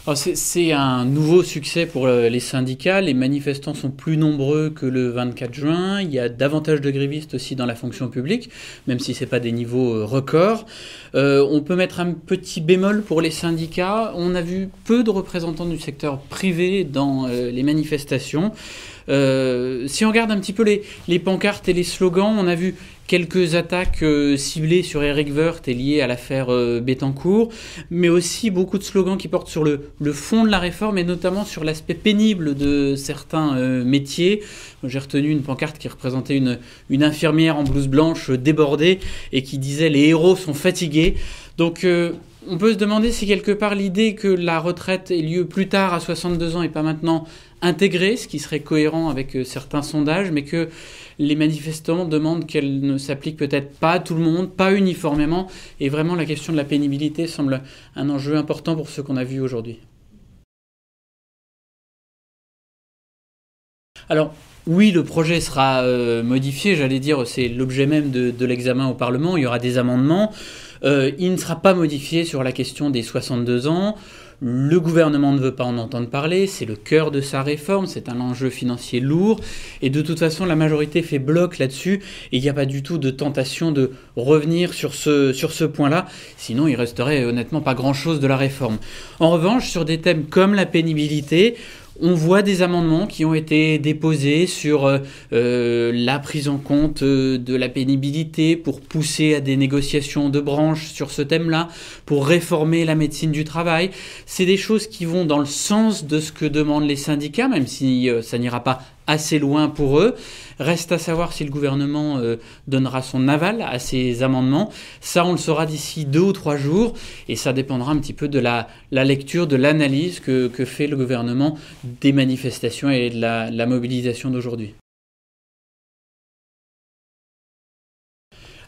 Alors c'est un nouveau succès pour les syndicats. Les manifestants sont plus nombreux que le 24 juin. Il y a davantage de grévistes aussi dans la fonction publique, même si ce n'est pas des niveaux records. On peut mettre un petit bémol pour les syndicats. On a vu peu de représentants du secteur privé dans les manifestations. Si on regarde un petit peu les pancartes et les slogans, on a vu quelques attaques ciblées sur Éric Woerth et liées à l'affaire Bettencourt, mais aussi beaucoup de slogans qui portent sur le fond de la réforme et notamment sur l'aspect pénible de certains métiers. J'ai retenu une pancarte qui représentait une infirmière en blouse blanche débordée et qui disait « Les héros sont fatigués ». Donc on peut se demander si quelque part l'idée que la retraite ait lieu plus tard à 62 ans et pas maintenant intégrée, ce qui serait cohérent avec certains sondages, mais que les manifestants demandent qu'elle ne s'applique peut-être pas à tout le monde, pas uniformément, et vraiment la question de la pénibilité semble un enjeu important pour ce qu'on a vu aujourd'hui. Alors, oui, le projet sera modifié, j'allais dire, c'est l'objet même de l'examen au Parlement, il y aura des amendements. Il ne sera pas modifié sur la question des 62 ans. Le gouvernement ne veut pas en entendre parler, c'est le cœur de sa réforme, c'est un enjeu financier lourd, et de toute façon la majorité fait bloc là-dessus, et il n'y a pas du tout de tentation de revenir sur ce point-là, sinon il resterait honnêtement pas grand-chose de la réforme. En revanche, sur des thèmes comme la pénibilité, on voit des amendements qui ont été déposés sur la prise en compte de la pénibilité pour pousser à des négociations de branche sur ce thème-là, pour réformer la médecine du travail. C'est des choses qui vont dans le sens de ce que demandent les syndicats, même si ça n'ira pas assez loin pour eux. Reste à savoir si le gouvernement donnera son aval à ces amendements. Ça, on le saura d'ici 2 ou 3 jours, et ça dépendra un petit peu de la lecture, de l'analyse que fait le gouvernement des manifestations et de la mobilisation d'aujourd'hui.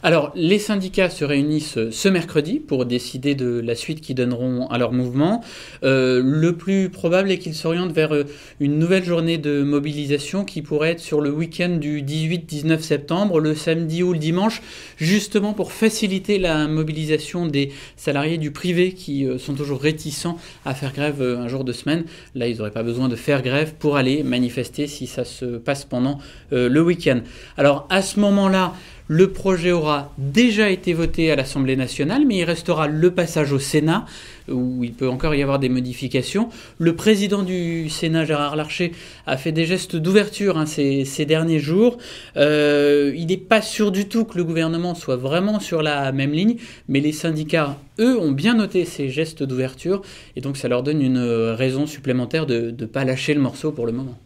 Alors, les syndicats se réunissent ce mercredi pour décider de la suite qu'ils donneront à leur mouvement. Le plus probable est qu'ils s'orientent vers une nouvelle journée de mobilisation qui pourrait être sur le week-end du 18-19 septembre, le samedi ou le dimanche, justement pour faciliter la mobilisation des salariés du privé qui sont toujours réticents à faire grève un jour de semaine. Là, ils n'auraient pas besoin de faire grève pour aller manifester si ça se passe pendant le week-end. Alors, à ce moment-là, le projet aura déjà été voté à l'Assemblée nationale, mais il restera le passage au Sénat, où il peut encore y avoir des modifications. Le président du Sénat, Gérard Larcher, a fait des gestes d'ouverture ces derniers jours. Il n'est pas sûr du tout que le gouvernement soit vraiment sur la même ligne, mais les syndicats, eux, ont bien noté ces gestes d'ouverture, et donc ça leur donne une raison supplémentaire de ne pas lâcher le morceau pour le moment.